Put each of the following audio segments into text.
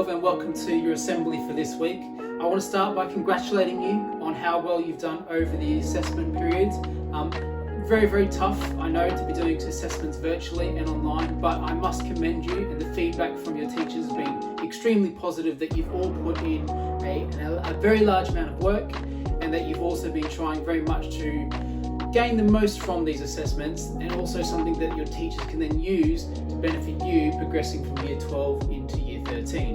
Year 12 and welcome to your assembly for this week. I want to start by congratulating you on how well you've done over the assessment period. Very tough, I know, to be doing assessments virtually and online, but I must commend you, and the feedback from your teachers has been extremely positive that you've all put in a very large amount of work, and that you've also been trying very much to gain the most from these assessments, and also something that your teachers can then use to benefit you progressing from Year 12 into Year 13.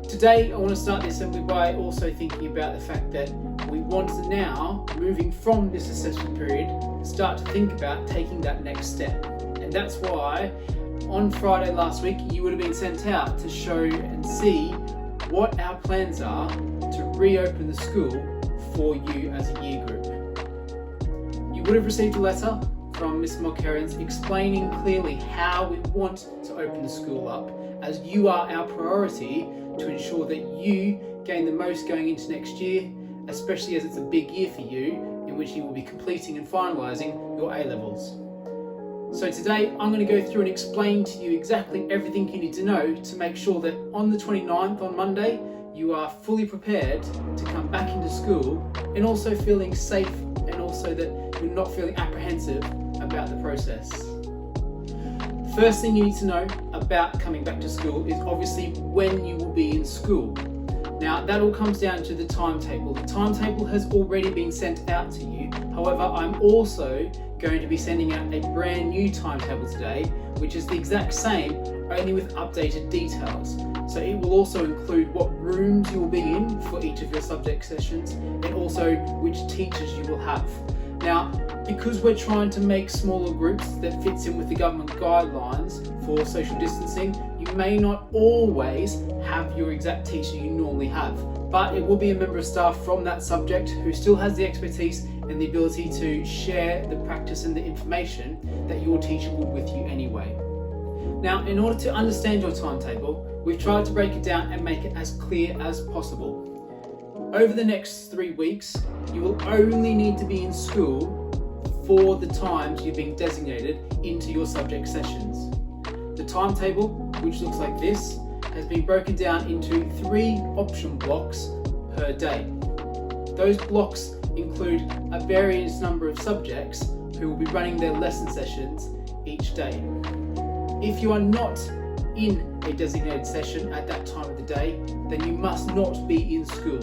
Today I want to start the assembly by also thinking about the fact that we want to now, moving from this assessment period, start to think about taking that next step. And that's why on Friday last week you would have been sent out to show and see what our plans are to reopen the school for you as a year group. You would have received a letter from Ms. Mulkerrins explaining clearly how we want to open the school up, as you are our priority to ensure that you gain the most going into next year, especially as it's a big year for you in which you will be completing and finalising your A-levels. So today I'm going to go through and explain to you exactly everything you need to know to make sure that on the 29th, on Monday, you are fully prepared to come back into school and also feeling safe, and also that you're not feeling apprehensive about the process. First thing you need to know about coming back to school is obviously when you will be in school. Now that all comes down to the timetable. The timetable has already been sent out to you. However, I'm also going to be sending out a brand new timetable today, which is the exact same, only with updated details. So it will also include what rooms you will be in for each of your subject sessions, and also which teachers you will have. Now, because we're trying to make smaller groups that fits in with the government guidelines for social distancing, you may not always have your exact teacher you normally have, but it will be a member of staff from that subject who still has the expertise and the ability to share the practice and the information that your teacher would with you anyway. Now, in order to understand your timetable, we've tried to break it down and make it as clear as possible. Over the next 3 weeks, you will only need to be in school for the times you've been designated into your subject sessions. The timetable, which looks like this, has been broken down into 3 option blocks per day. Those blocks include a various number of subjects who will be running their lesson sessions each day. If you are not in a designated session at that time of the day, then you must not be in school.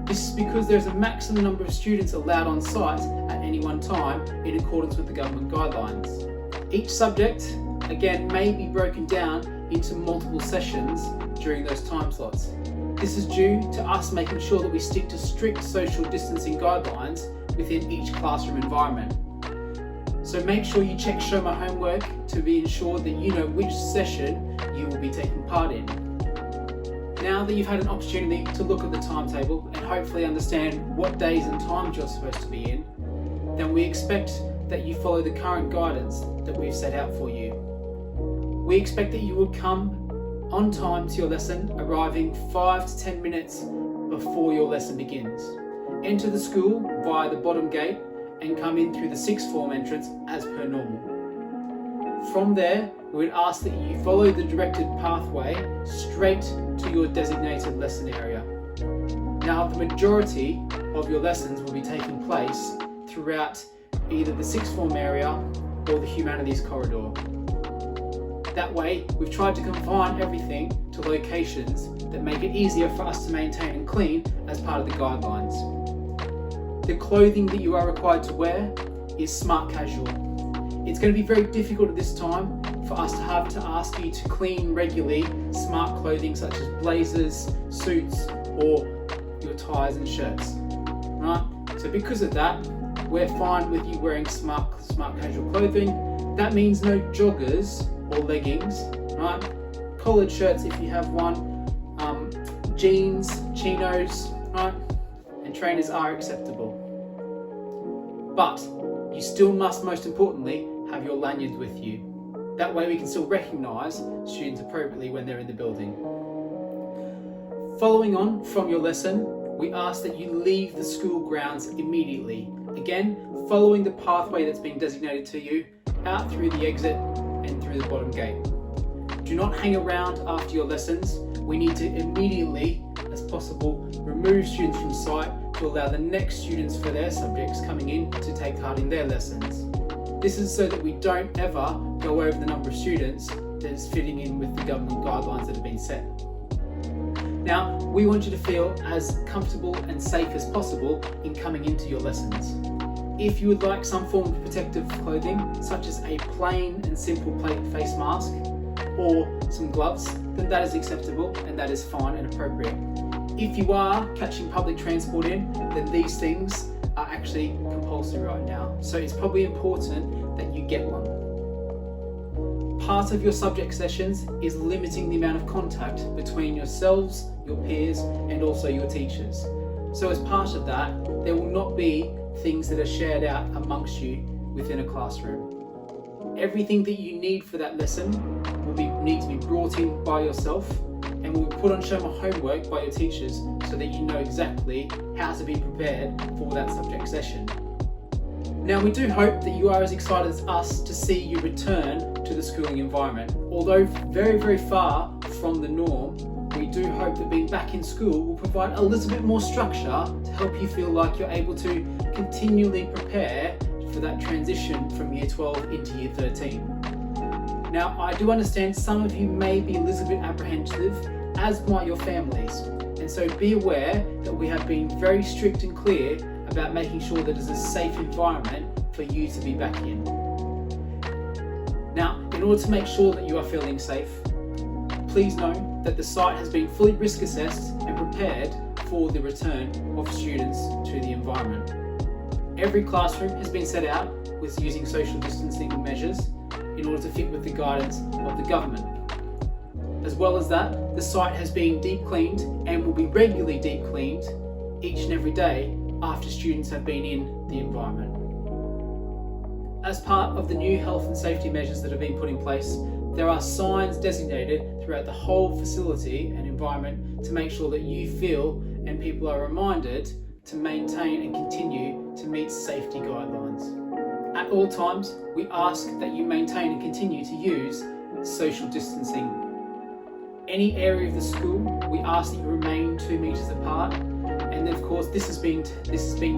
This is because there's a maximum number of students allowed on site at any one time in accordance with the government guidelines. Each subject, again, may be broken down into multiple sessions during those time slots. This is due to us making sure that we stick to strict social distancing guidelines within each classroom environment. So make sure you check Show My Homework to be ensured that you know which session you will be taking part in. Now that you've had an opportunity to look at the timetable and hopefully understand what days and times you're supposed to be in, then we expect that you follow the current guidance that we've set out for you. We expect that you will come on time to your lesson, arriving 5 to 10 minutes before your lesson begins. Enter the school via the bottom gate and come in through the sixth form entrance as per normal. From there, we would ask that you follow the directed pathway straight to your designated lesson area. Now, the majority of your lessons will be taking place throughout either the sixth form area or the humanities corridor. That way, we've tried to confine everything to locations that make it easier for us to maintain and clean as part of the guidelines. The clothing that you are required to wear is smart casual. It's going to be very difficult at this time for us to have to ask you to clean regularly smart clothing such as blazers, suits, or your ties and shirts. Right? So because of that, we're fine with you wearing smart casual clothing. That means no joggers or leggings, right? Collared shirts if you have one, jeans, chinos, right? And trainers are acceptable. But you still must, most importantly, have your lanyards with you. That way we can still recognise students appropriately when they're in the building. Following on from your lesson, we ask that you leave the school grounds immediately. Again, following the pathway that's been designated to you, out through the exit and through the bottom gate. Do not hang around after your lessons. we need to immediately, as possible, remove students from site to allow the next students for their subjects coming in to take part in their lessons. This is so that we don't ever go over the number of students that is fitting in with the government guidelines that have been set. Now, we want you to feel as comfortable and safe as possible in coming into your lessons. If you would like some form of protective clothing, such as a plain and simple face mask or some gloves, then that is acceptable and that is fine and appropriate. If you are catching public transport in, then these things are actually compulsory right now. So it's probably important that you get one. Part of your subject sessions is limiting the amount of contact between yourselves, your peers, and also your teachers. So as part of that, there will not be things that are shared out amongst you within a classroom. Everything that you need for that lesson will need to be brought in by yourself and will be put on show homework by your teachers so that you know exactly how to be prepared for that subject session. Now, we do hope that you are as excited as us to see you return to the schooling environment. Although very, very far from the norm, we do hope that being back in school will provide a little bit more structure to help you feel like you're able to continually prepare for that transition from year 12 into year 13. Now, I do understand some of you may be a little bit apprehensive, as might your families, and so be aware that we have been very strict and clear about making sure that it's a safe environment for you to be back in. Now, in order to make sure that you are feeling safe, please know that the site has been fully risk assessed and prepared for the return of students to the environment. Every classroom has been set out with using social distancing measures in order to fit with the guidance of the government. As well as that, the site has been deep cleaned and will be regularly deep cleaned each and every day after students have been in the environment. As part of the new health and safety measures that have been put in place, there are signs designated throughout the whole facility and environment to make sure that you feel and people are reminded to maintain and continue to meet safety guidelines. At all times, we ask that you maintain and continue to use social distancing. Any area of the school, we ask that you remain 2 meters apart, and then of course this has been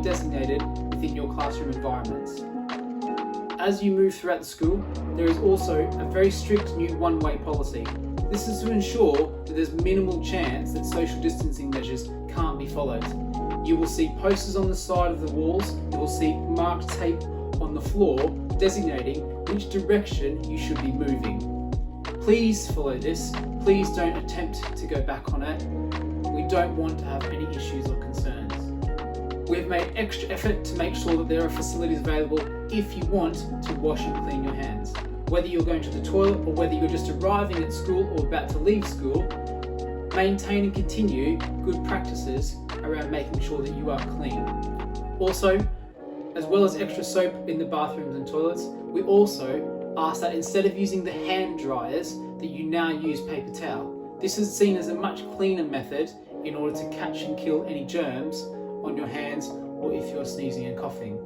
designated within your classroom environments. As you move throughout the school, there is also a very strict new one-way policy. This is to ensure that there's minimal chance that social distancing measures can't be followed. You will see posters on the side of the walls, you will see marked tape on the floor designating which direction you should be moving. Please follow this. Please don't attempt to go back on it. We don't want to have any issues or concerns. We've made extra effort to make sure that there are facilities available if you want to wash and clean your hands. Whether you're going to the toilet or whether you're just arriving at school or about to leave school, maintain and continue good practices around making sure that you are clean. Also, as well as extra soap in the bathrooms and toilets, we also ask that instead of using the hand dryers, that you now use paper towel. This is seen as a much cleaner method in order to catch and kill any germs on your hands or if you're sneezing and coughing.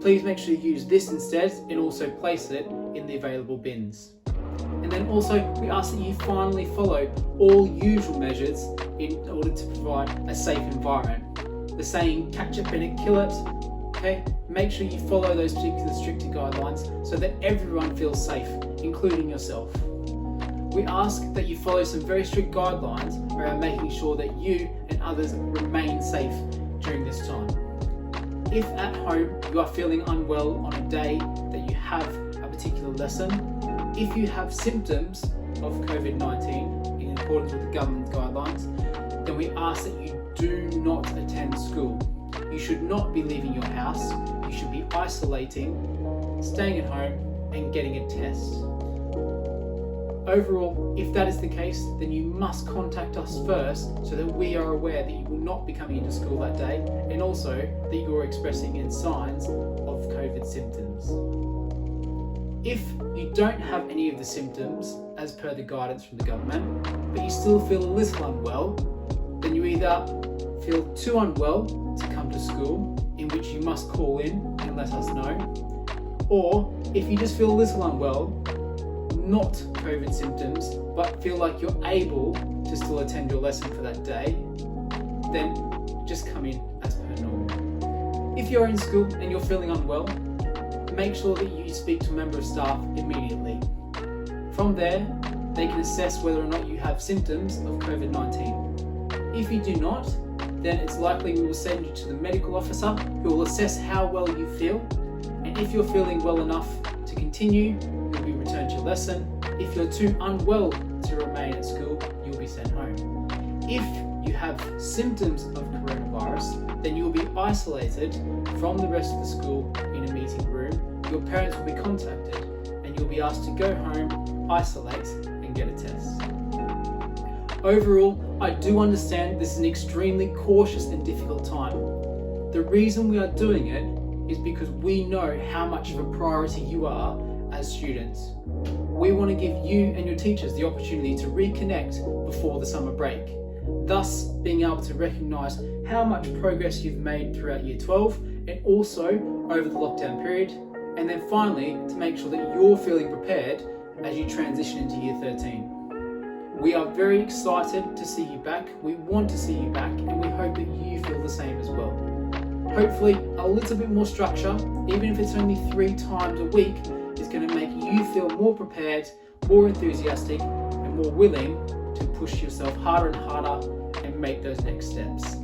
Please make sure you use this instead and also place it in the available bins. And then also we ask that you finally follow all usual measures in order to provide a safe environment. The saying, catch it, Bennett, kill it. Okay? Make sure you follow those particular stricter guidelines so that everyone feels safe, including yourself. We ask that you follow some very strict guidelines around making sure that you and others remain safe during this time. If at home you are feeling unwell on a day that you have a particular lesson, if you have symptoms of COVID-19 in accordance with the government guidelines, then we ask that you do not attend school. You should not be leaving your house. You should be isolating, staying at home, and getting a test. Overall, if that is the case, then you must contact us first so that we are aware that you will not be coming into school that day and also that you're expressing any signs of COVID symptoms. If you don't have any of the symptoms as per the guidance from the government, but you still feel a little unwell, then you either feel too unwell to come to school, in which you must call in and let us know, or if you just feel a little unwell, not COVID symptoms, but feel like you're able to to still attend your lesson for that day, then just come in as per normal. If you're in school and you're feeling unwell, make sure that you speak to a member of staff immediately. From there, they can assess whether or not you have symptoms of COVID-19. If you do not, then it's likely we will send you to the medical officer who will assess how well you feel, and if you're feeling well enough to continue, you'll be returned to your lesson. If you're too unwell to remain at school, you'll be sent home. If you have symptoms of coronavirus, then you'll be isolated from the rest of the school in a meeting room. Your parents will be contacted and you'll be asked to go home, isolate and get a test. Overall, I do understand this is an extremely cautious and difficult time. The reason we are doing it is because we know how much of a priority you are as students. We want to give you and your teachers the opportunity to reconnect before the summer break, thus being able to recognise how much progress you've made throughout Year 12 and also over the lockdown period, and then finally to make sure that you're feeling prepared as you transition into Year 13. We are very excited to see you back, we want to see you back, and we hope that you feel the same as well. Hopefully a little bit more structure, even if it's only 3 times a week, is going to make you feel more prepared, more enthusiastic and more willing to push yourself harder and harder and make those next steps.